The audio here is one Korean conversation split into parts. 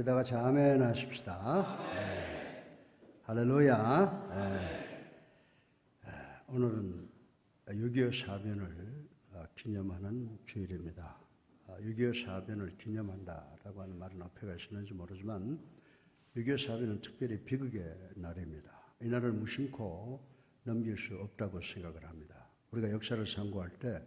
우리 다 같이 아멘 하십시다. 할렐루야. 오늘은 6.25 사변을 기념하는 주일입니다. 6.25 사변을 기념한다라고 하는 말은 어폐가 있었는지 모르지만 6.25 사변은 특별히 비극의 날입니다. 이 날을 무심코 넘길 수 없다고 생각을 합니다. 우리가 역사를 상고할 때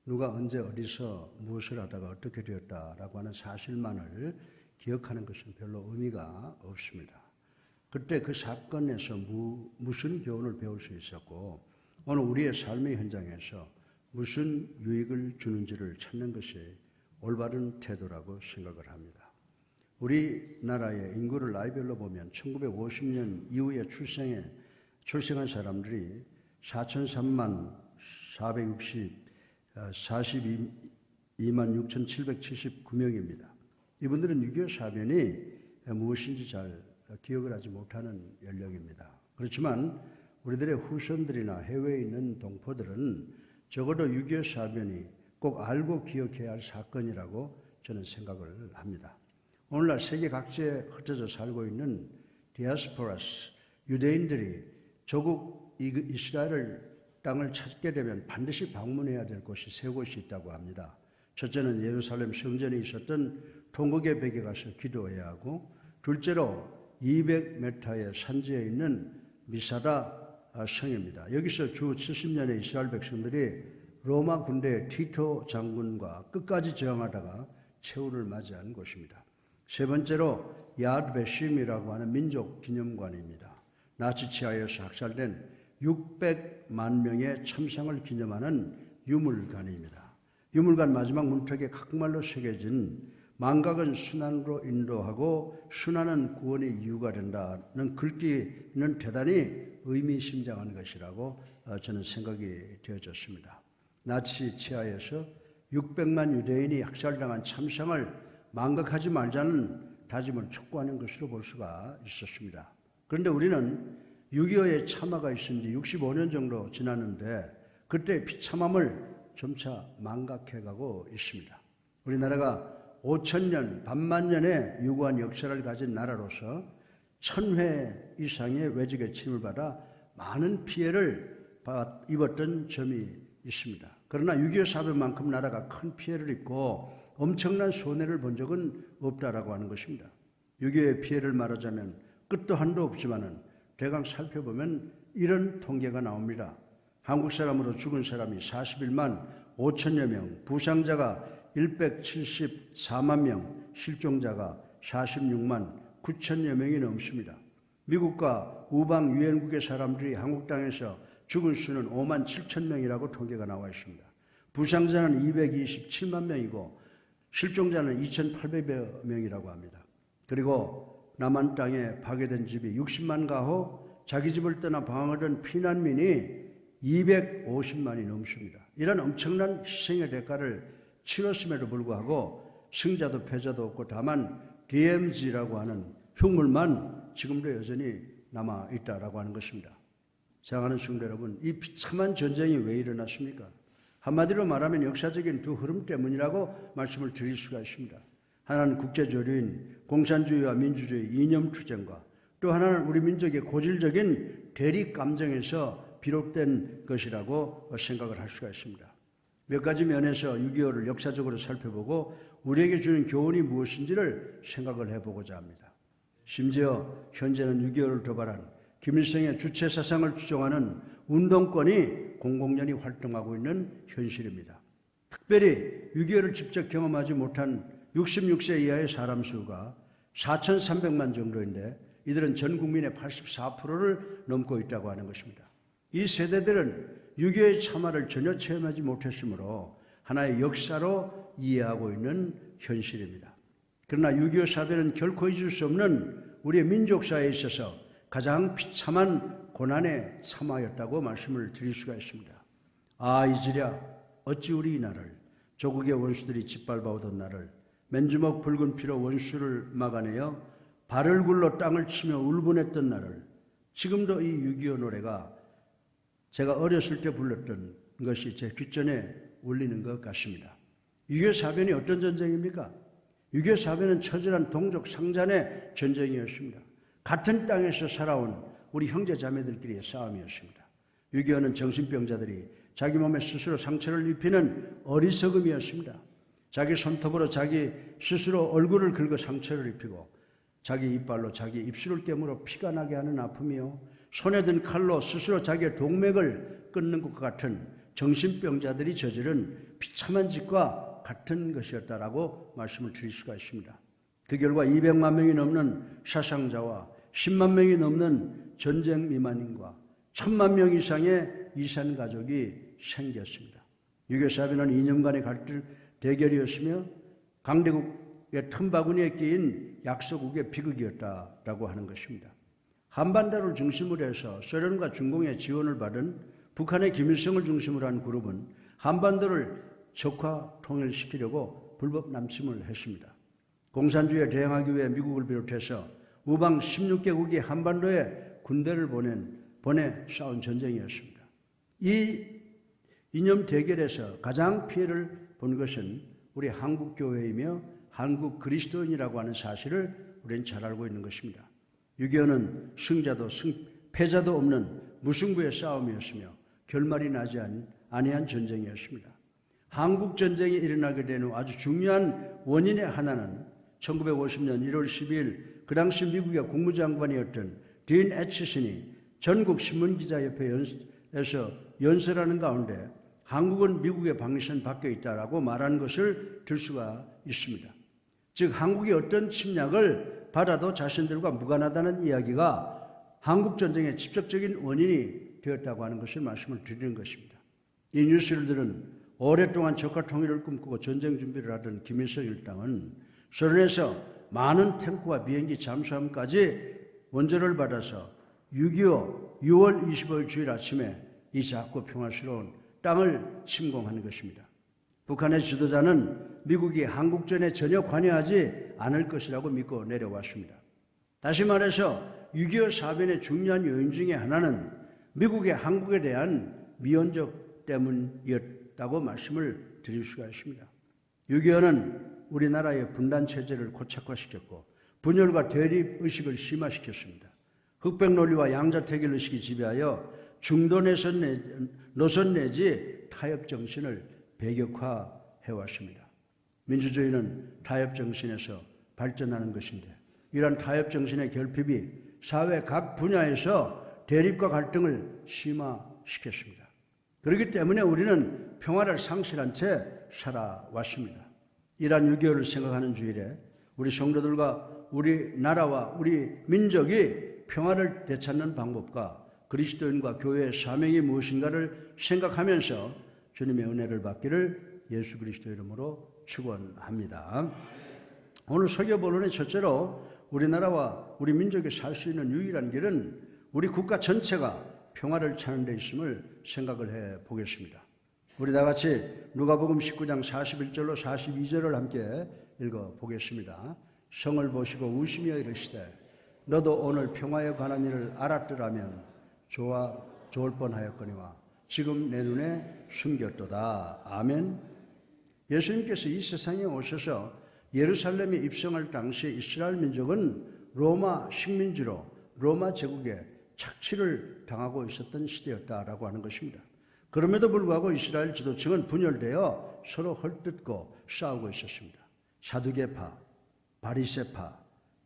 누가 언제 어디서 무엇을 하다가 어떻게 되었다라고 하는 사실만을 기억하는 것은 별로 의미가 없습니다. 그때 그 사건에서 무슨 교훈을 배울 수 있었고 오늘 우리의 삶의 현장에서 무슨 유익을 주는지를 찾는 것이 올바른 태도라고 생각을 합니다. 우리나라의 인구를 나이별로 보면 1950년 이후에 출생한 사람들이 4,003만 42만 6,779명입니다. 이분들은 6.25 사변이 무엇인지 잘 기억을 하지 못하는 연령입니다. 그렇지만 우리들의 후손들이나 해외에 있는 동포들은 적어도 6.25 사변이 꼭 알고 기억해야 할 사건이라고 저는 생각을 합니다. 오늘날 세계 각지에 흩어져 살고 있는 디아스포라스, 유대인들이 조국 이스라엘 땅을 찾게 되면 반드시 방문해야 될 곳이 세 곳이 있다고 합니다. 첫째는 예루살렘 성전에 있었던 통곡의 벽에 가서 기도해야 하고, 둘째로 200m의 산지에 있는 미사다 성입니다. 여기서 주 70년의 이스라엘 백성들이 로마 군대의 티토 장군과 끝까지 저항하다가 최후를 맞이한 곳입니다. 세 번째로 야드 베심이라고 하는 민족 기념관입니다. 나치 치하에서 학살된 600만 명의 참상을 기념하는 유물관입니다. 유물관 마지막 문턱에 각말로 새겨진 망각은 순환으로 인도하고 순환은 구원의 이유가 된다는 글귀는 대단히 의미심장한 것이라고 저는 생각이 되어졌습니다. 나치 치하에서 600만 유대인이 학살당한 참상을 망각하지 말자는 다짐을 촉구하는 것으로 볼 수가 있었습니다. 그런데 우리는 6.25의 참화가 있은 지 65년 정도 지났는데 그때 비참함을 점차 망각해가고 있습니다. 우리나라가 5,000년, 반만년의 유구한 역사를 가진 나라로서 1,000회 이상의 외적의 침을 받아 많은 피해를 입었던 점이 있습니다. 그러나 6.25 사변만큼 나라가 큰 피해를 입고 엄청난 손해를 본 적은 없다라고 하는 것입니다. 6.25의 피해를 말하자면 끝도 한도 없지만은 대강 살펴보면 이런 통계가 나옵니다. 한국 사람으로 죽은 사람이 41만 5천여 명, 부상자가 174만 명, 실종자가 46만 9천여 명이 넘습니다. 미국과 우방 유엔국의 사람들이 한국 땅에서 죽은 수는 5만 7천 명이라고 통계가 나와 있습니다. 부상자는 227만 명이고 실종자는 2,800여 명이라고 합니다. 그리고 남한 땅에 파괴된 집이 60만 가호, 자기 집을 떠나 방황하던 피난민이 250만이 넘습니다. 이런 엄청난 희생의 대가를 치렀음에도 불구하고 승자도 패자도 없고 다만 DMZ라고 하는 흉물만 지금도 여전히 남아있다라고 하는 것입니다. 사랑하는 성도 여러분, 이 비참한 전쟁이 왜 일어났습니까? 한마디로 말하면 역사적인 두 흐름 때문이라고 말씀을 드릴 수가 있습니다. 하나는 국제조류인 공산주의와 민주주의 이념투쟁과 또 하나는 우리 민족의 고질적인 대립 감정에서 비롯된 것이라고 생각을 할 수가 있습니다. 몇 가지 면에서 6.25를 역사적으로 살펴보고 우리에게 주는 교훈이 무엇인지를 생각을 해보고자 합니다. 심지어 현재는 6.25를 도발한 김일성의 주체 사상을 추종하는 운동권이 공공연히 활동하고 있는 현실입니다. 특별히 6.25를 직접 경험하지 못한 66세 이하의 사람 수가 4,300만 정도인데 이들은 전 국민의 84%를 넘고 있다고 하는 것입니다. 이 세대들은 6.25의 참화를 전혀 체험하지 못했으므로 하나의 역사로 이해하고 있는 현실입니다. 그러나 6.25 사변은 결코 잊을 수 없는 우리의 민족사에 있어서 가장 비참한 고난의 참화였다고 말씀을 드릴 수가 있습니다. 아, 이제랴 어찌 우리 이 나라를 조국의 원수들이 짓밟아오던 나를 맨주먹 붉은 피로 원수를 막아내어 발을 굴러 땅을 치며 울분했던 나를 지금도 이 6.25 노래가 제가 어렸을 때 불렀던 것이 제 귓전에 울리는 것 같습니다. 6.25 사변이 어떤 전쟁입니까? 6.25 사변은 처절한 동족 상잔의 전쟁이었습니다. 같은 땅에서 살아온 우리 형제 자매들끼리의 싸움이었습니다. 6.25는 정신병자들이 자기 몸에 스스로 상처를 입히는 어리석음이었습니다. 자기 손톱으로 자기 스스로 얼굴을 긁어 상처를 입히고 자기 이빨로 자기 입술을 깨물어 피가 나게 하는 아픔이요, 손에 든 칼로 스스로 자기의 동맥을 끊는 것과 같은 정신병자들이 저지른 비참한 짓과 같은 것이었다라고 말씀을 드릴 수가 있습니다. 그 결과 200만 명이 넘는 사상자와 10만 명이 넘는 전쟁 미만인과 1000만 명 이상의 이산 가족이 생겼습니다. 6.25 사변은 이념간의 갈등 대결이었으며 강대국의 틈바구니에 끼인 약소국의 비극이었다라고 하는 것입니다. 한반도를 중심으로 해서 소련과 중공의 지원을 받은 북한의 김일성을 중심으로 한 그룹은 한반도를 적화 통일시키려고 불법 남침을 했습니다. 공산주의에 대항하기 위해 미국을 비롯해서 우방 16개국이 한반도에 군대를 보내 싸운 전쟁이었습니다. 이 이념 대결에서 가장 피해를 본 것은 우리 한국교회이며 한국 그리스도인이라고 하는 사실을 우리는 잘 알고 있는 것입니다. 6.25는 승자도 패자도 없는 무승부의 싸움이었으며 결말이 나지 아니한 전쟁이었습니다. 한국전쟁이 일어나게 된 후 아주 중요한 원인의 하나는 1950년 1월 12일 그 당시 미국의 국무장관이었던 딘 애치슨이 전국 신문기자협회에서 연설하는 가운데 한국은 미국의 방위선 밖에 있다라고 말한 것을 들 수가 있습니다. 즉 한국이 어떤 침략을 받아도 자신들과 무관하다는 이야기가 한국전쟁의 직접적인 원인이 되었다고 하는 것을 말씀을 드리는 것입니다. 이 뉴스를 들은 오랫동안 적화 통일을 꿈꾸고 전쟁 준비를 하던 김일성 일당은 소련에서 많은 탱크와 비행기 잠수함까지 원조를 받아서 6.25 6월 25일 주일 아침에 이 작고 평화스러운 땅을 침공하는 것입니다. 북한의 지도자는 미국이 한국전에 전혀 관여하지 않을 것이라고 믿고 내려왔습니다. 다시 말해서 6.25 사변의 중요한 요인 중에 하나는 미국의 한국에 대한 미온적 때문이었다고 말씀을 드릴 수가 있습니다. 6.25는 우리나라의 분단체제를 고착화시켰고 분열과 대립의식을 심화시켰습니다. 흑백 논리와 양자택일 의식이 지배하여 중도 노선 내지 타협 정신을 배격화해왔습니다. 민주주의는 타협 정신에서 발전하는 것인데 이러한 타협 정신의 결핍이 사회 각 분야에서 대립과 갈등을 심화시켰습니다. 그렇기 때문에 우리는 평화를 상실한 채 살아왔습니다. 이러한 6.25를 생각하는 주일에 우리 성도들과 우리 나라와 우리 민족이 평화를 되찾는 방법과 그리스도인과 교회의 사명이 무엇인가를 생각하면서 주님의 은혜를 받기를 예수 그리스도 이름으로 축원합니다. 오늘 설교 본론의 첫째로 우리나라와 우리 민족이 살 수 있는 유일한 길은 우리 국가 전체가 평화를 찾는 데 있음을 생각을 해 보겠습니다. 우리 다 같이 누가복음 19장 41절로 42절을 함께 읽어 보겠습니다. 성을 보시고 웃으며 이르시되 너도 오늘 평화에 관한 일을 알았더라면 좋을 뻔하였거니와 지금 내 눈에 숨겼도다. 아멘. 예수님께서 이 세상에 오셔서 예루살렘에 입성할 당시 이스라엘 민족은 로마 식민지로 로마 제국에 착취를 당하고 있었던 시대였다라고 하는 것입니다. 그럼에도 불구하고 이스라엘 지도층은 분열되어 서로 헐뜯고 싸우고 있었습니다. 사두개파, 바리새파,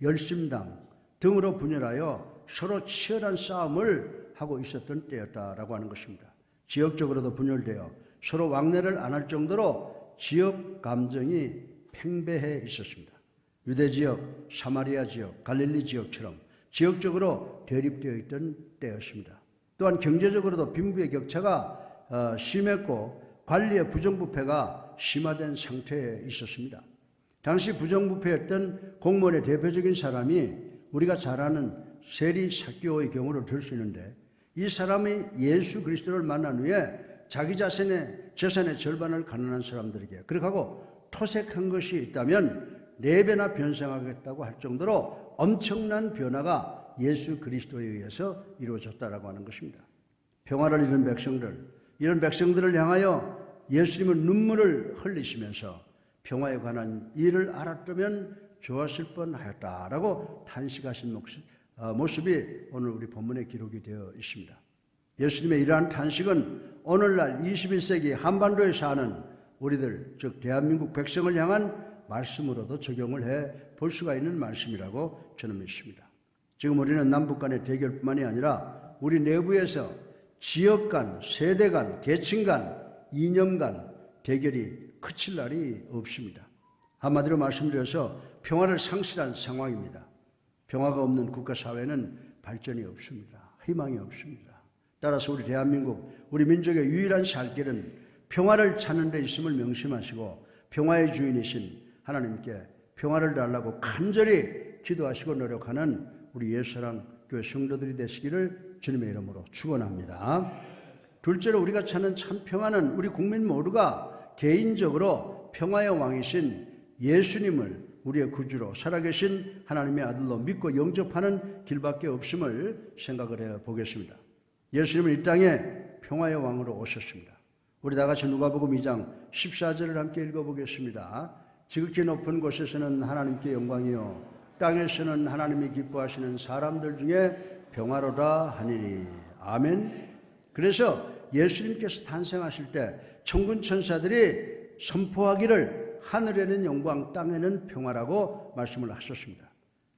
열심당 등으로 분열하여 서로 치열한 싸움을 하고 있었던 때였다라고 하는 것입니다. 지역적으로도 분열되어 서로 왕래를 안 할 정도로 지역 감정이 팽배해 있었습니다. 유대 지역, 사마리아 지역, 갈릴리 지역처럼 지역적으로 대립되어 있던 때였습니다. 또한 경제적으로도 빈부의 격차가 심했고 관리의 부정부패가 심화된 상태에 있었습니다. 당시 부정부패였던 공무원의 대표적인 사람이 우리가 잘 아는 세리 삭개오의 경우를 들 수 있는데 이 사람이 예수 그리스도를 만난 후에 자기 자신의 재산의 절반을 가난한 사람들에게 그렇게 하고 토색한 것이 있다면 4배나 변상하겠다고 할 정도로 엄청난 변화가 예수 그리스도에 의해서 이루어졌다라고 하는 것입니다. 평화를 잃은 백성들, 이런 백성들을 향하여 예수님은 눈물을 흘리시면서 평화에 관한 일을 알았다면 좋았을 뻔하였다라고 탄식하신 모습이 오늘 우리 본문에 기록이 되어 있습니다. 예수님의 이러한 탄식은 오늘날 21세기 한반도에 사는 우리들, 즉 대한민국 백성을 향한 말씀으로도 적용을 해 볼 수가 있는 말씀이라고 저는 믿습니다. 지금 우리는 남북 간의 대결뿐만이 아니라 우리 내부에서 지역 간, 세대 간, 계층 간, 이념 간 대결이 그칠 날이 없습니다. 한마디로 말씀드려서 평화를 상실한 상황입니다. 평화가 없는 국가사회는 발전이 없습니다. 희망이 없습니다. 따라서 우리 대한민국, 우리 민족의 유일한 살 길은 평화를 찾는 데 있음을 명심하시고 평화의 주인이신 하나님께 평화를 달라고 간절히 기도하시고 노력하는 우리 예수사랑 교회 성도들이 되시기를 주님의 이름으로 축원합니다. 둘째로 우리가 찾는 참 평화는 우리 국민 모두가 개인적으로 평화의 왕이신 예수님을 우리의 구주로 살아계신 하나님의 아들로 믿고 영접하는 길밖에 없음을 생각을 해보겠습니다. 예수님은 이 땅에 평화의 왕으로 오셨습니다. 우리 다같이 누가복음 2장 14절을 함께 읽어보겠습니다. 지극히 높은 곳에서는 하나님께 영광이요 땅에서는 하나님이 기뻐하시는 사람들 중에 평화로다 하니니 아멘. 그래서 예수님께서 탄생하실 때 천군 천사들이 선포하기를 하늘에는 영광 땅에는 평화라고 말씀을 하셨습니다.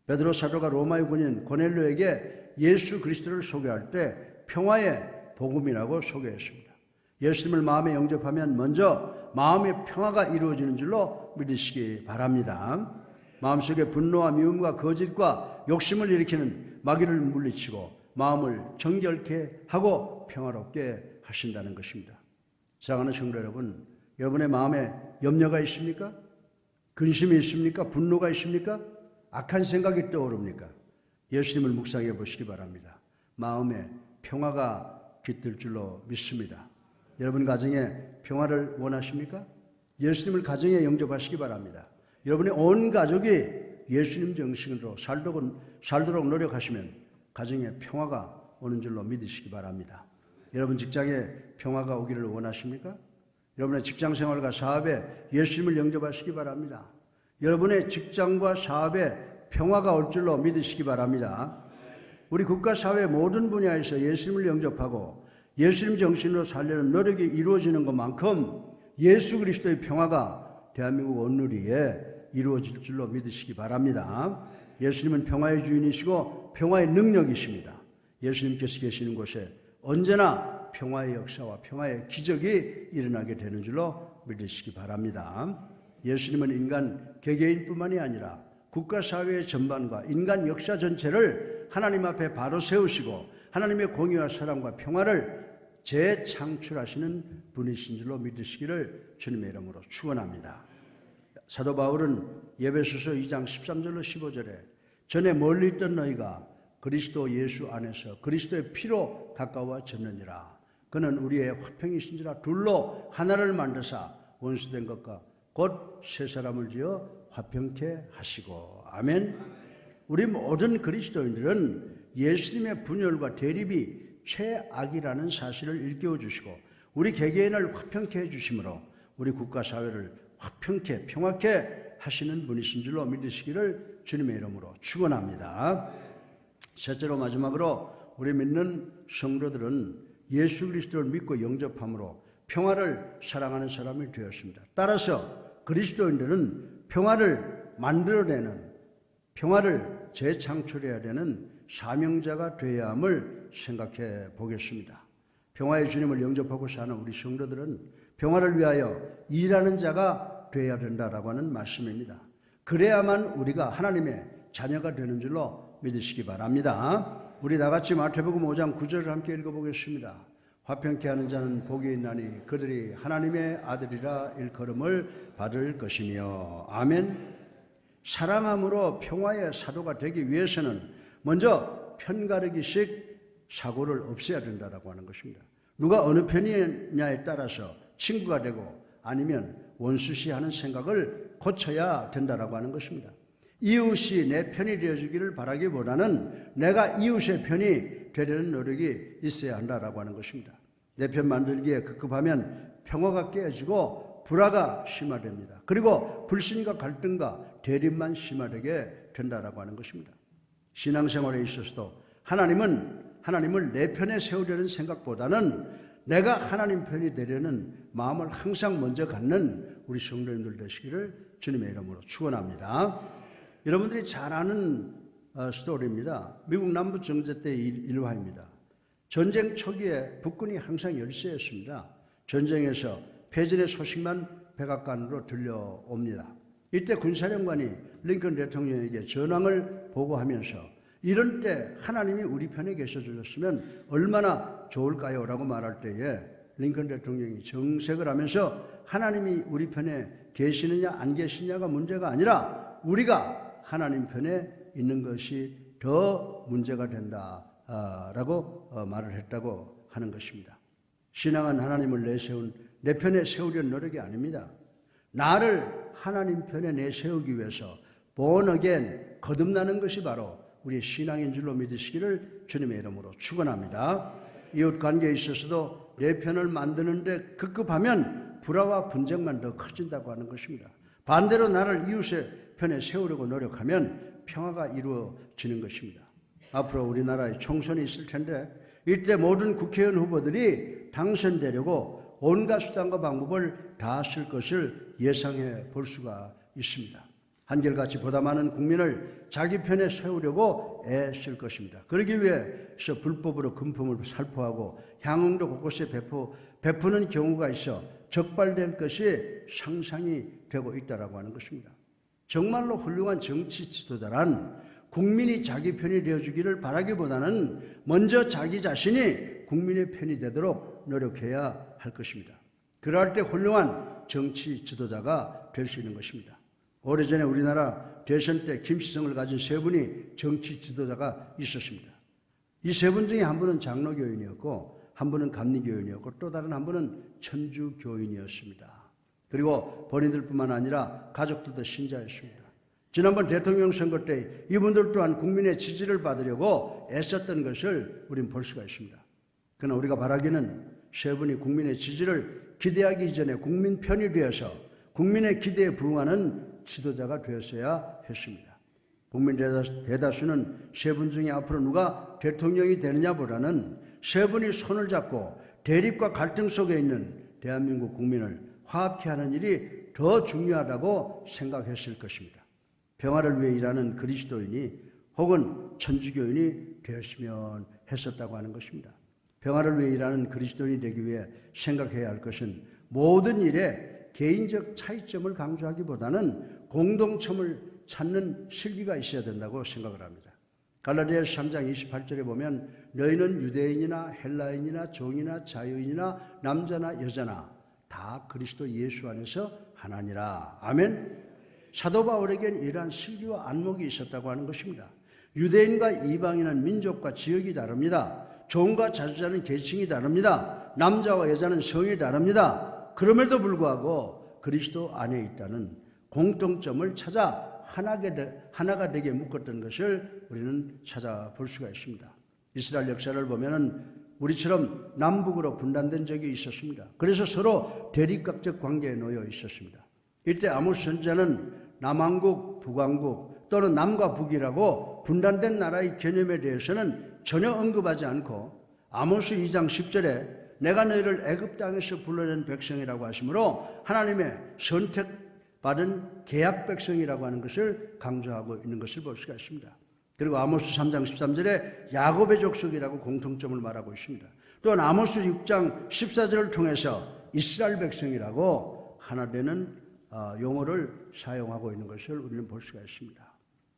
베드로 사도가 로마의 군인 고넬료에게 예수 그리스도를 소개할 때 평화의 복음이라고 소개했습니다. 예수님을 마음에 영접하면 먼저 마음의 평화가 이루어지는 줄로 믿으시기 바랍니다. 마음속에 분노와 미움과 거짓과 욕심을 일으키는 마귀를 물리치고 마음을 정결케 하고 평화롭게 하신다는 것입니다. 사랑하는 성도 여러분, 여러분의 마음에 염려가 있습니까? 근심이 있습니까? 분노가 있습니까? 악한 생각이 떠오릅니까? 예수님을 묵상해 보시기 바랍니다. 마음에 평화가 깃들 줄로 믿습니다. 여러분 가정에 평화를 원하십니까? 예수님을 가정에 영접하시기 바랍니다. 여러분의 온 가족이 예수님 정신으로 살도록 노력하시면 가정에 평화가 오는 줄로 믿으시기 바랍니다. 여러분 직장에 평화가 오기를 원하십니까? 여러분의 직장생활과 사업에 예수님을 영접하시기 바랍니다. 여러분의 직장과 사업에 평화가 올 줄로 믿으시기 바랍니다. 우리 국가사회 모든 분야에서 예수님을 영접하고 예수님 정신으로 살려는 노력이 이루어지는 것만큼 예수 그리스도의 평화가 대한민국 온누리에 이루어질 줄로 믿으시기 바랍니다. 예수님은 평화의 주인이시고 평화의 능력이십니다. 예수님께서 계시는 곳에 언제나 평화의 역사와 평화의 기적이 일어나게 되는 줄로 믿으시기 바랍니다. 예수님은 인간 개개인뿐만이 아니라 국가사회의 전반과 인간 역사 전체를 하나님 앞에 바로 세우시고 하나님의 공의와 사랑과 평화를 재창출하시는 분이신 줄로 믿으시기를 주님의 이름으로 축원합니다. 사도 바울은 에베소서 2장 13절로 15절에 전에 멀리 있던 너희가 그리스도 예수 안에서 그리스도의 피로 가까워졌느니라. 그는 우리의 화평이신지라 둘로 하나를 만드사 원수된 것과 곧 새 사람을 지어 화평케 하시고. 아멘. 우리 모든 그리스도인들은 예수님의 분열과 대립이 최악이라는 사실을 일깨워 주시고 우리 개개인을 화평케 해주심으로 우리 국가사회를 화평케 평화케 하시는 분이신 줄로 믿으시기를 주님의 이름으로 축원합니다. 셋째로 마지막으로 우리 믿는 성도들은 예수 그리스도를 믿고 영접함으로 평화를 사랑하는 사람이 되었습니다. 따라서 그리스도인들은 평화를 만들어내는 평화를 재창출해야 되는 사명자가 되어야 함을 생각해 보겠습니다. 평화의 주님을 영접하고 사는 우리 성도들은 평화를 위하여 일하는 자가 되어야 된다라고 하는 말씀입니다. 그래야만 우리가 하나님의 자녀가 되는 줄로 믿으시기 바랍니다. 우리 다같이 마태복음 5장 9절을 함께 읽어보겠습니다. 화평케 하는 자는 복이 있나니 그들이 하나님의 아들이라 일컬음을 받을 것이며. 아멘. 사랑함으로 평화의 사도가 되기 위해서는 먼저 편가르기식 사고를 없애야 된다라고 하는 것입니다. 누가 어느 편이냐에 따라서 친구가 되고 아니면 원수시하는 생각을 고쳐야 된다라고 하는 것입니다. 이웃이 내 편이 되어주기를 바라기보다는 내가 이웃의 편이 되려는 노력이 있어야 한다라고 하는 것입니다. 내 편 만들기에 급급하면 평화가 깨어지고 불화가 심화됩니다. 그리고 불신과 갈등과 대립만 심화되게 된다라고 하는 것입니다. 신앙생활에 있어서도 하나님을 내 편에 세우려는 생각보다는 내가 하나님 편이 되려는 마음을 항상 먼저 갖는 우리 성도님들 되시기를 주님의 이름으로 축원합니다. 여러분들이 잘 아는 스토리입니다. 미국 남부 정제 때 일화입니다. 전쟁 초기에 북군이 항상 열세였습니다. 전쟁에서 패전의 소식만 백악관으로 들려옵니다. 이때 군사령관이 링컨 대통령에게 전황을 보고하면서 이런 때 하나님이 우리 편에 계셔 주셨으면 얼마나 좋을까요? 라고 말할 때에 링컨 대통령이 정색을 하면서 하나님이 우리 편에 계시느냐 안 계시느냐가 문제가 아니라 우리가 하나님 편에 있는 것이 더 문제가 된다라고 말을 했다고 하는 것입니다. 신앙은 하나님을 내 편에 세우려는 노력이 아닙니다. 나를 하나님 편에 내세우기 위해서 born again, 거듭나는 것이 바로 우리의 신앙인 줄로 믿으시기를 주님의 이름으로 축원합니다. 이웃 관계에 있어서도 내 편을 만드는데 급급하면 불화와 분쟁만 더 커진다고 하는 것입니다. 반대로 나를 이웃의 편에 세우려고 노력하면 평화가 이루어지는 것입니다. 앞으로 우리나라에 총선이 있을 텐데 이때 모든 국회의원 후보들이 당선되려고 온갖 수단과 방법을 다 쓸 것을 예상해 볼 수가 있습니다. 한결같이 보다 많은 국민을 자기 편에 세우려고 애쓸 것입니다. 그러기 위해서 불법으로 금품을 살포하고 향응도 곳곳에 베푸는 경우가 있어 적발될 것이 상상이 되고 있다고 하는 것입니다. 정말로 훌륭한 정치 지도자란 국민이 자기 편이 되어주기를 바라기보다는 먼저 자기 자신이 국민의 편이 되도록 노력해야 할 것입니다. 그러할 때 훌륭한 정치 지도자가 될 수 있는 것입니다. 오래전에 우리나라 대선 때 김시성을 가진 세 분이 정치 지도자가 있었습니다. 이 세 분 중에 한 분은 장로교인이었고 한 분은 감리교인이었고 또 다른 한 분은 천주교인이었습니다. 그리고 본인들뿐만 아니라 가족들도 신자였습니다. 지난번 대통령 선거 때 이분들 또한 국민의 지지를 받으려고 애썼던 것을 우리는 볼 수가 있습니다. 그러나 우리가 바라기는 세 분이 국민의 지지를 기대하기 이전에 국민 편이 되어서 국민의 기대에 부응하는 지도자가 되었어야 했습니다. 국민 대다수는 세 분 중에 앞으로 누가 대통령이 되느냐보다는 세 분이 손을 잡고 대립과 갈등 속에 있는 대한민국 국민을 화합케 하는 일이 더 중요하다고 생각했을 것입니다. 평화를 위해 일하는 그리스도인이 혹은 천주교인이 되었으면 했었다고 하는 것입니다. 평화를 위해 일하는 그리스도인이 되기 위해 생각해야 할 것은 모든 일에 개인적 차이점을 강조하기보다는 공동점을 찾는 실기가 있어야 된다고 생각을 합니다. 갈라디아서 3장 28절에 보면 너희는 유대인이나 헬라인이나 종이나 자유인이나 남자나 여자나 다 그리스도 예수 안에서 하나니라. 아멘. 사도 바울에겐 이러한 실기와 안목이 있었다고 하는 것입니다. 유대인과 이방인은 민족과 지역이 다릅니다. 종과 자주자는 계층이 다릅니다. 남자와 여자는 성이 다릅니다. 그럼에도 불구하고 그리스도 안에 있다는 공통점을 찾아 하나가 되게 묶었던 것을 우리는 찾아볼 수가 있습니다. 이스라엘 역사를 보면은 우리처럼 남북으로 분단된 적이 있었습니다. 그래서 서로 대립각적 관계에 놓여 있었습니다. 이때 아모스 선지자는 남왕국, 북왕국 또는 남과 북이라고 분단된 나라의 개념에 대해서는 전혀 언급하지 않고 아모스 2장 10절에 내가 너희를 애굽 땅에서 불러낸 백성이라고 하시므로 하나님의 선택받은 계약 백성이라고 하는 것을 강조하고 있는 것을 볼 수가 있습니다. 그리고 아모스 3장 13절에 야곱의 족속이라고 공통점을 말하고 있습니다. 또한 아모스 6장 14절을 통해서 이스라엘 백성이라고 하나 되는 용어를 사용하고 있는 것을 우리는 볼 수가 있습니다.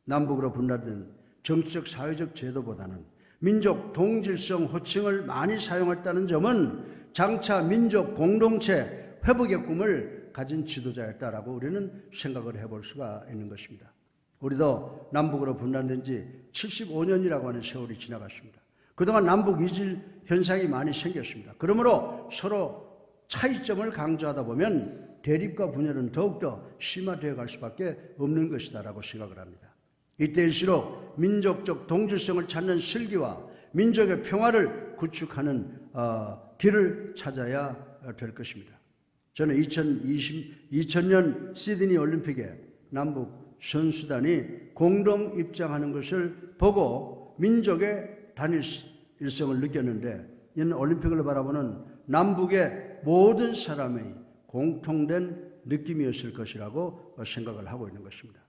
남북으로 분단된 정치적 사회적 제도보다는 민족 동질성 호칭을 많이 사용했다는 점은 장차 민족 공동체 회복의 꿈을 가진 지도자였다라고 우리는 생각을 해볼 수가 있는 것입니다. 우리도 남북으로 분단된 지 75년이라고 하는 세월이 지나갔습니다. 그동안 남북 이질 현상이 많이 생겼습니다. 그러므로 서로 차이점을 강조하다 보면 대립과 분열은 더욱더 심화되어 갈 수밖에 없는 것이다라고 생각을 합니다. 이때일수록 민족적 동질성을 찾는 실기와 민족의 평화를 구축하는 길을 찾아야 될 것입니다. 저는 2000년 시드니 올림픽에 남북 선수단이 공동 입장하는 것을 보고 민족의 단일성을 느꼈는데, 이는 올림픽을 바라보는 남북의 모든 사람의 공통된 느낌이었을 것이라고 생각을 하고 있는 것입니다.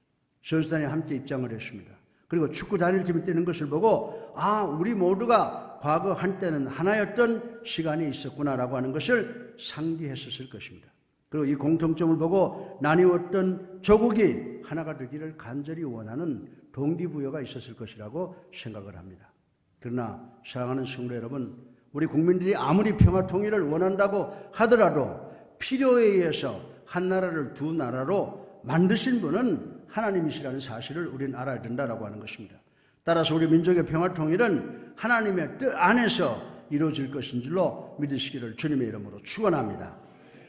선수단이 함께 입장을 했습니다. 그리고 축구 단일팀이 뛰는 것을 보고 우리 모두가 과거 한때는 하나였던 시간이 있었구나라고 하는 것을 상기했었을 것입니다. 그리고 이 공통점을 보고 나뉘었던 조국이 하나가 되기를 간절히 원하는 동기부여가 있었을 것이라고 생각을 합니다. 그러나 사랑하는 성도 여러분, 우리 국민들이 아무리 평화 통일을 원한다고 하더라도 필요에 의해서 한 나라를 두 나라로 만드신 분은 하나님이시라는 사실을 우리는 알아야 된다라고 하는 것입니다. 따라서 우리 민족의 평화 통일은 하나님의 뜻 안에서 이루어질 것인 줄로 믿으시기를 주님의 이름으로 축원합니다.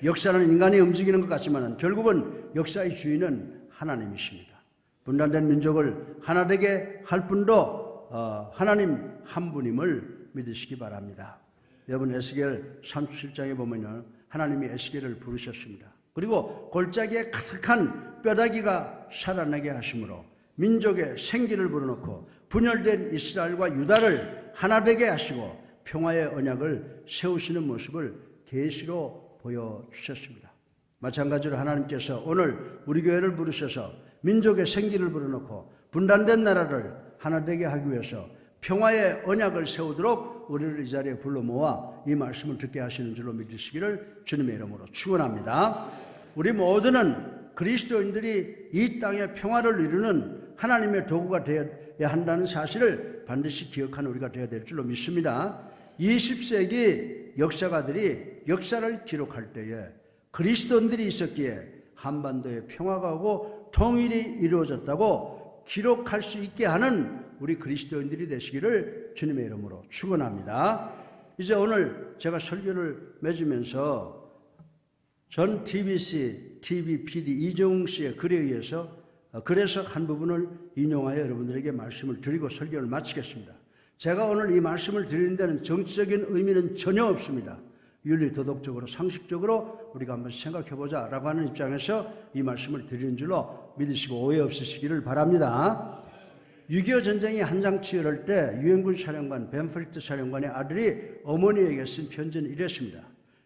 역사는 인간이 움직이는 것 같지만 결국은 역사의 주인은 하나님이십니다. 분단된 민족을 하나 되게 할 분도 하나님 한 분임을 믿으시기 바랍니다. 여러분, 에스겔 37장에 보면요, 하나님이 에스겔을 부르셨습니다. 그리고 골짜기에 가득한 뼈다귀가 살아나게 하심으로 민족의 생기를 불어넣고 분열된 이스라엘과 유다를 하나 되게 하시고 평화의 언약을 세우시는 모습을 계시로 보여주셨습니다. 마찬가지로 하나님께서 오늘 우리 교회를 부르셔서 민족의 생기를 불어넣고 분단된 나라를 하나 되게 하기 위해서 평화의 언약을 세우도록 우리를 이 자리에 불러 모아 이 말씀을 듣게 하시는 줄로 믿으시기를 주님의 이름으로 축원합니다. 우리 모두는 그리스도인들이 이 땅의 평화를 이루는 하나님의 도구가 되어야 한다는 사실을 반드시 기억하는 우리가 되어야 될 줄로 믿습니다. 20세기 역사가들이 역사를 기록할 때에 그리스도인들이 있었기에 한반도에 평화가 오고 통일이 이루어졌다고 기록할 수 있게 하는 우리 그리스도인들이 되시기를 주님의 이름으로 축원합니다. 이제 오늘 제가 설교를 맺으면서 전 TBC, TV PD 이정웅 씨의 글에 의해서 그래서 한 부분을 인용하여 여러분들에게 말씀을 드리고 설교를 마치겠습니다. 제가 오늘 이 말씀을 드리는 데는 정치적인 의미는 전혀 없습니다. 윤리, 도덕적으로, 상식적으로 우리가 한번 생각해보자 라고 하는 입장에서 이 말씀을 드리는 줄로 믿으시고 오해 없으시기를 바랍니다. 6.25 전쟁이 한창치열할 때 유엔군 사령관 벤프리트 사령관의 아들이 어머니에게 쓴 편지는 이랬습니다.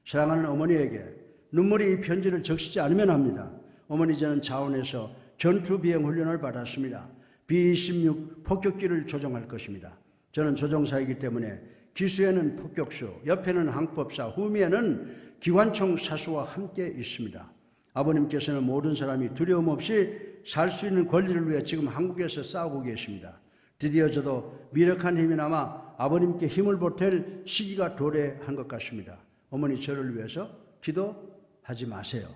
사랑하는 어머니에게 눈물이 이 편지를 적시지 않으면 합니다. 어머니, 저는 자원에서 전투 비행 훈련을 받았습니다. B-26 폭격기를 조종할 것입니다. 저는 조종사이기 때문에 기수에는 폭격수, 옆에는 항법사, 후미에는 기관총 사수와 함께 있습니다. 아버님께서는 모든 사람이 두려움 없이 살 수 있는 권리를 위해 지금 한국에서 싸우고 계십니다. 드디어 저도 미력한 힘이 남아 아버님께 힘을 보탤 시기가 도래한 것 같습니다. 어머니, 저를 위해서 기도하지 마세요.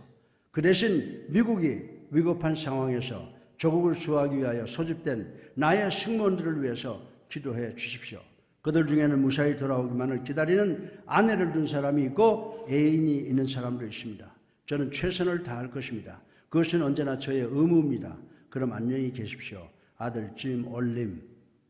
그 대신 미국이 위급한 상황에서 조국을 수호하기 위하여 소집된 나의 승무원들을 위해서 기도해 주십시오. 그들 중에는 무사히 돌아오기만을 기다리는 아내를 둔 사람이 있고 애인이 있는 사람도 있습니다. 저는 최선을 다할 것입니다. 그것은 언제나 저의 의무입니다. 그럼 안녕히 계십시오. 아들 짐 올림.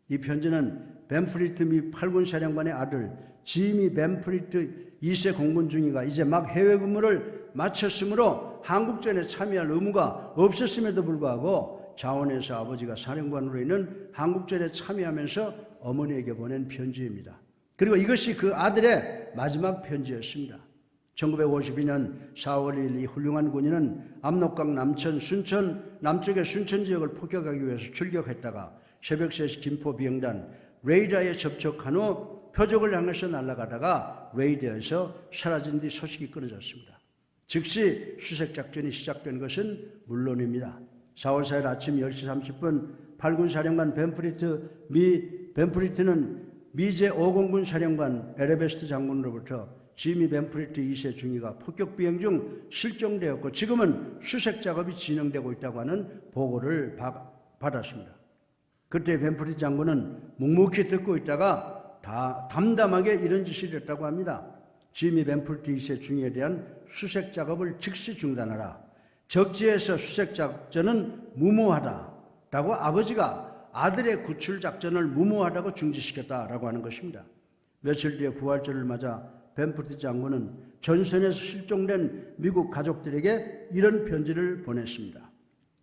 이 편지는 벤프리트 미 8군 사령관의 아들 지미 벤프리트 2세 공군 중위가 이제 막 해외 근무를 마쳤으므로 한국전에 참여할 의무가 없었음에도 불구하고 자원에서 아버지가 사령관으로 있는 한국전에 참여하면서 어머니에게 보낸 편지입니다. 그리고 이것이 그 아들의 마지막 편지였습니다. 1952년 4월 1일 이 훌륭한 군인은 압록강 남천, 순천, 남쪽의 순천 지역을 폭격하기 위해서 출격했다가 새벽 3시 김포 비행단 레이더에 접촉한 후 표적을 향해서 날아가다가 레이더에서 사라진 뒤 소식이 끊어졌습니다. 즉시 수색작전이 시작된 것은 물론입니다. 4월 4일 아침 10시 30분 8군 사령관 벤프리트는 미제 5공군 사령관 에레베스트 장군으로부터 지미 벤프리트 2세 중위가 폭격 비행 중 실종되었고 지금은 수색 작업이 진행되고 있다고 하는 보고를 받았습니다. 그때 벤프리트 장군은 묵묵히 듣고 있다가 담담하게 이런 지시를 했다고 합니다. 지미 벤프리트 2세 중위에 대한 수색 작업을 즉시 중단하라. 적지에서 수색 작전은 무모하다라고 아버지가 아들의 구출 작전을 무모하다고 중지시켰다라고 하는 것입니다. 며칠 뒤에 부활절을 맞아 벤포트 장군은 전선에서 실종된 미국 가족들에게 이런 편지를 보냈습니다.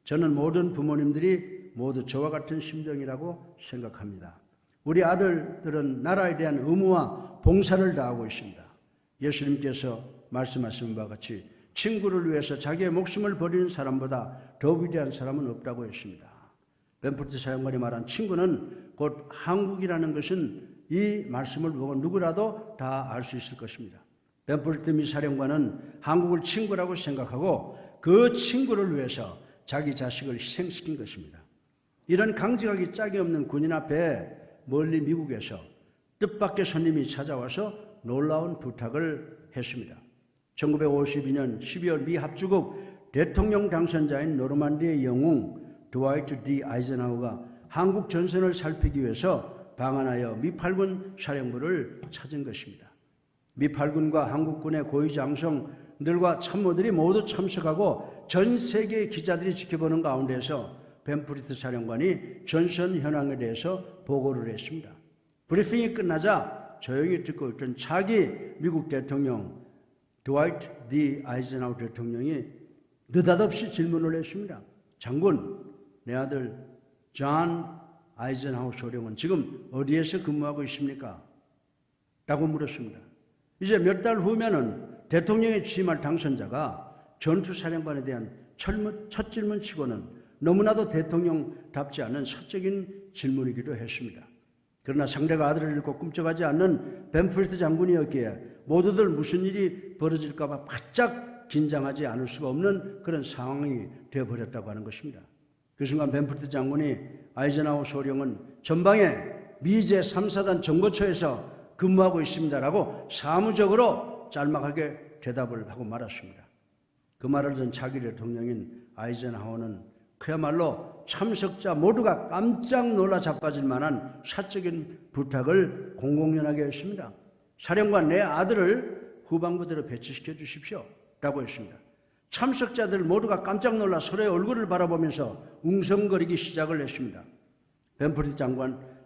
저는 모든 부모님들이 모두 저와 같은 심정이라고 생각합니다. 우리 아들들은 나라에 대한 의무와 봉사를 다하고 있습니다. 예수님께서 말씀하신 바와 같이 친구를 위해서 자기의 목숨을 버리는 사람보다 더 위대한 사람은 없다고 했습니다. 벤포트 사령관이 말한 친구는 곧 한국이라는 것은 이 말씀을 보고 누구라도 다 알 수 있을 것입니다. 벤포트 미 사령관은 한국을 친구라고 생각하고 그 친구를 위해서 자기 자식을 희생시킨 것입니다. 이런 강직하기 짝이 없는 군인 앞에 멀리 미국에서 뜻밖의 손님이 찾아와서 놀라운 부탁을 했습니다. 1952년 12월 미 합주국 대통령 당선자인 노르만디의 영웅 드와이트 D. 아이젠하워가 한국 전선을 살피기 위해서 방한하여 미 8군 사령부를 찾은 것입니다. 미 8군과 한국군의 고위장성들과 참모들이 모두 참석하고 전 세계의 기자들이 지켜보는 가운데서 벤포트 사령관이 전선 현황에 대해서 보고를 했습니다. 브리핑이 끝나자 조용히 듣고 있던 차기 미국 대통령 드와이트 D. 아이젠하워 대통령이 느닷없이 질문을 했습니다. 장군, 내 아들 존 아이젠하워 소령은 지금 어디에서 근무하고 있습니까? 라고 물었습니다. 이제 몇 달 후면은 대통령에 취임할 당선자가 전투사령관에 대한 첫 질문치고는 너무나도 대통령답지 않은 사적인 질문이기도 했습니다. 그러나 상대가 아들을 잃고 꿈쩍하지 않는 벤포트 장군이었기에 모두들 무슨 일이 벌어질까 봐 바짝 긴장하지 않을 수가 없는 그런 상황이 되어버렸다고 하는 것입니다. 그 순간 벤포트 장군이 아이젠하워 소령은 전방에 미 제3사단 정보처에서 근무하고 있습니다라고 사무적으로 짤막하게 대답을 하고 말았습니다. 그 말을 듣는 차기 대통령인 아이젠하워는 그야말로 참석자 모두가 깜짝 놀라 자빠질 만한 사적인 부탁을 공공연하게 했습니다. 사령관, 내 아들을 후방부대로 배치시켜 주십시오 라고 했습니다. 참석자들 모두가 깜짝 놀라 서로의 얼굴을 바라보면서 웅성거리기 시작을 했습니다. 벤포트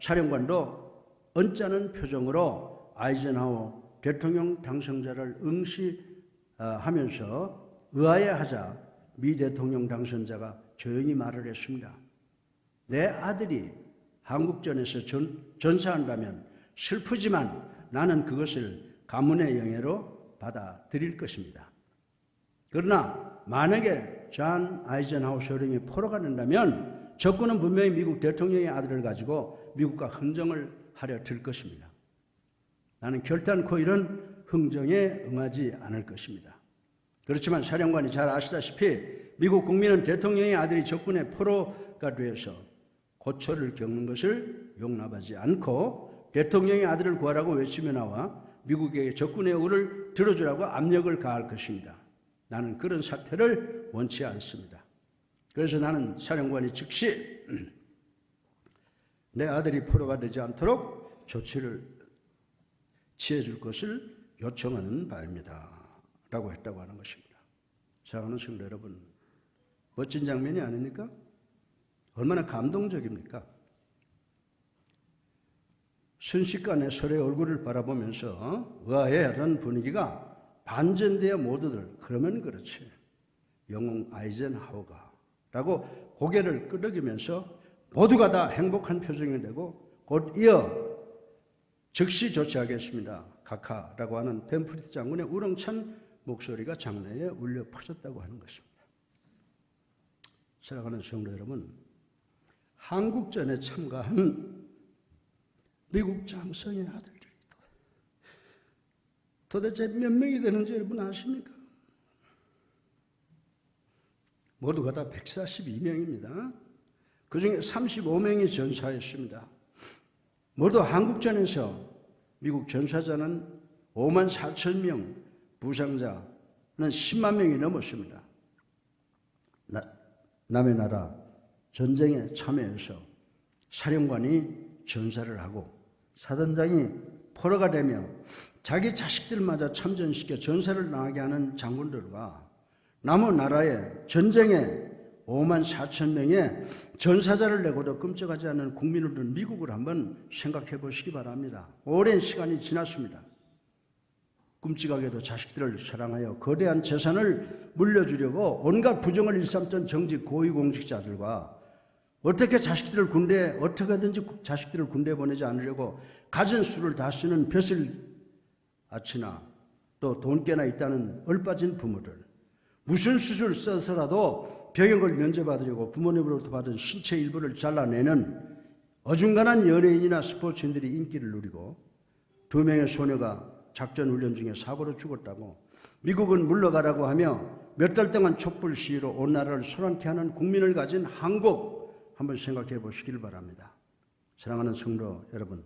사령관도 언짢은 표정으로 아이젠하워 대통령 당선자를 응시하면서 의아해하자 미 대통령 당선자가 조용히 말을 했습니다. 내 아들이 한국전에서 전사한다면 슬프지만 나는 그것을 가문의 영예로 받아들일 것입니다. 그러나 만약에 존 아이젠하워 소령이 포로가 된다면 적군은 분명히 미국 대통령의 아들을 가지고 미국과 흥정을 하려 들 것입니다. 나는 결단코 이런 흥정에 응하지 않을 것입니다. 그렇지만 사령관이 잘 아시다시피 미국 국민은 대통령의 아들이 적군의 포로가 되어서 고초를 겪는 것을 용납하지 않고 대통령의 아들을 구하라고 외치며 나와 미국에게 적군의 요구를 들어주라고 압력을 가할 것입니다. 나는 그런 사태를 원치 않습니다. 그래서 나는 사령관이 즉시 내 아들이 포로가 되지 않도록 조치를 취해줄 것을 요청하는 바입니다. 라고 했다고 하는 것입니다. 사랑하는 성도 여러분, 멋진 장면이 아닙니까? 얼마나 감동적입니까? 순식간에 서로의 얼굴을 바라보면서 의아해하던 분위기가 반전되어 모두들 그러면 그렇지, 영웅 아이젠하워가 라고 고개를 끄덕이면서 모두가 다 행복한 표정이 되고 곧 이어 즉시 조치하겠습니다 각하라고 하는 벤포트 장군의 우렁찬 목소리가 장내에 울려 퍼졌다고 하는 것입니다. 사랑하는 성도 여러분, 한국전에 참가한 미국 장성의 아들들이 도대체 몇 명이 되는지 여러분 아십니까? 모두가 다 142명입니다. 그 중에 35명이 전사했습니다. 모두 한국전에서 미국 전사자는 5만 4천 명, 부상자는 10만 명이 넘었습니다. 남의 나라 전쟁에 참여해서 사령관이 전사를 하고 사단장이 포로가 되며 자기 자식들마저 참전시켜 전사를 당하게 하는 장군들과 남의 나라의 전쟁에 5만 4천 명의 전사자를 내고도 끔찍하지 않은 국민을 둔 미국을 한번 생각해 보시기 바랍니다. 오랜 시간이 지났습니다. 끔찍하게도 자식들을 사랑하여 거대한 재산을 물려주려고 온갖 부정을 일삼던 정직 고위공직자들과 어떻게든지 자식들을 군대에 보내지 않으려고 가진 수를 다 쓰는 벼슬 아치나 또 돈깨나 있다는 얼빠진 부모들, 무슨 수술 써서라도 병역을 면제받으려고 부모님으로부터 받은 신체 일부를 잘라내는 어중간한 연예인이나 스포츠인들이 인기를 누리고 2명의 소녀가 작전 훈련 중에 사고로 죽었다고 미국은 물러가라고 하며 몇 달 동안 촛불 시위로 온 나라를 소란케 하는 국민을 가진 한국, 한번 생각해 보시길 바랍니다. 사랑하는 성도 여러분,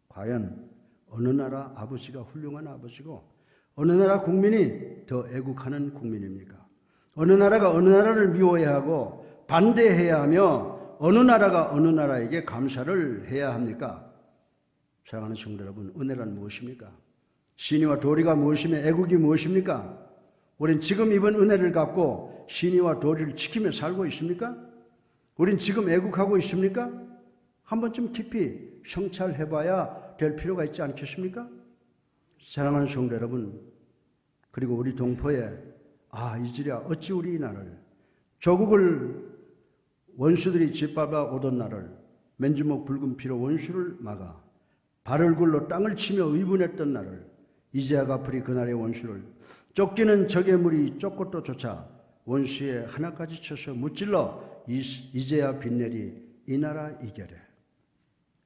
과연 어느 나라 아버지가 훌륭한 아버지고 어느 나라 국민이 더 애국하는 국민입니까? 어느 나라가 어느 나라를 미워해야 하고 반대해야 하며 어느 나라가 어느 나라에게 감사를 해야 합니까? 사랑하는 성도 여러분, 은혜란 무엇입니까? 신의와 도리가 무엇이며 애국이 무엇입니까? 우린 지금 입은 은혜를 갖고 신의와 도리를 지키며 살고 있습니까? 우린 지금 애국하고 있습니까? 한 번쯤 깊이 성찰해봐야 될 필요가 있지 않겠습니까? 사랑하는 성도 여러분, 그리고 우리 동포에 이제야 어찌 우리 이 나라를 조국을 원수들이 짓밟아 오던 나를 맨주먹 붉은 피로 원수를 막아 발을 굴러 땅을 치며 의분했던 나를 이제야 갚으리 그날의 원수를 쫓기는 적의 무리 쫓고 또 쫓아 원수의 하나까지 쳐서 무찔러 이제야 빛내리 이 나라 이겨래.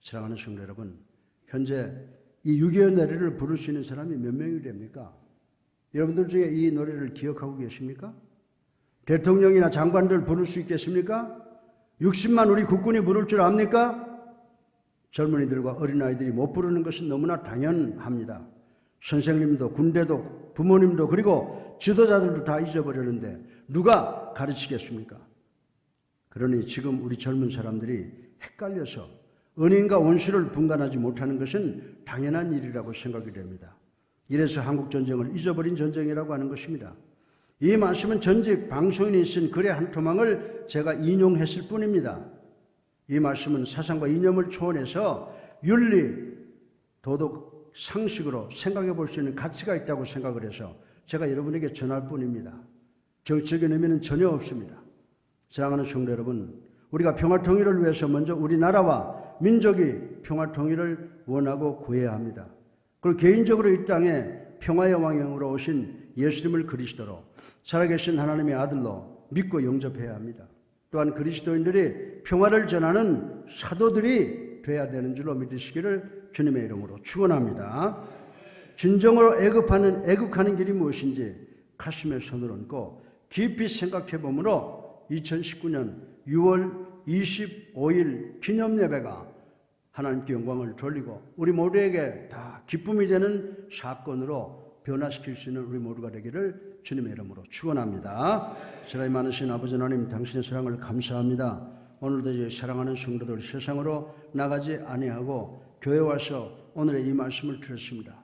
사랑하는 성도 여러분, 현재 이 6.25 노래를 부를 수 있는 사람이 몇 명이 됩니까? 여러분들 중에 이 노래를 기억하고 계십니까? 대통령이나 장관들 부를 수 있겠습니까? 60만 우리 국군이 부를 줄 압니까? 젊은이들과 어린아이들이 못 부르는 것은 너무나 당연합니다. 선생님도 군대도 부모님도 그리고 지도자들도 다 잊어버렸는데 누가 가르치겠습니까? 그러니 지금 우리 젊은 사람들이 헷갈려서 은인과 원수를 분간하지 못하는 것은 당연한 일이라고 생각이 됩니다. 이래서 한국전쟁을 잊어버린 전쟁이라고 하는 것입니다. 이 말씀은 전직 방송인이 쓴 글의 한 토막을 제가 인용했을 뿐입니다. 이 말씀은 사상과 이념을 초월해서 윤리, 도덕, 상식으로 생각해 볼 수 있는 가치가 있다고 생각을 해서 제가 여러분에게 전할 뿐입니다. 정치적인 의미는 전혀 없습니다. 사랑하는 성도 여러분, 우리가 평화통일을 위해서 먼저 우리나라와 민족이 평화통일을 원하고 구해야 합니다. 그리고 개인적으로 이 땅에 평화의 왕형으로 오신 예수님을 그리스도로 살아계신 하나님의 아들로 믿고 영접해야 합니다. 또한 그리스도인들이 평화를 전하는 사도들이 돼야 되는 줄로 믿으시기를 주님의 이름으로 축원합니다. 진정으로 애국하는 길이 무엇인지 가슴에 손을 얹고 깊이 생각해 보므로 2019년 6월 25일 기념예배가 하나님께 영광을 돌리고 우리 모두에게 다 기쁨이 되는 사건으로 변화시킬 수 있는 우리 모두가 되기를 주님의 이름으로 축원합니다. 사랑이 많으신 아버지 하나님, 당신의 사랑을 감사합니다. 오늘도 이제 사랑하는 성도들 세상으로 나가지 아니하고 교회 와서 오늘의 이 말씀을 들었습니다.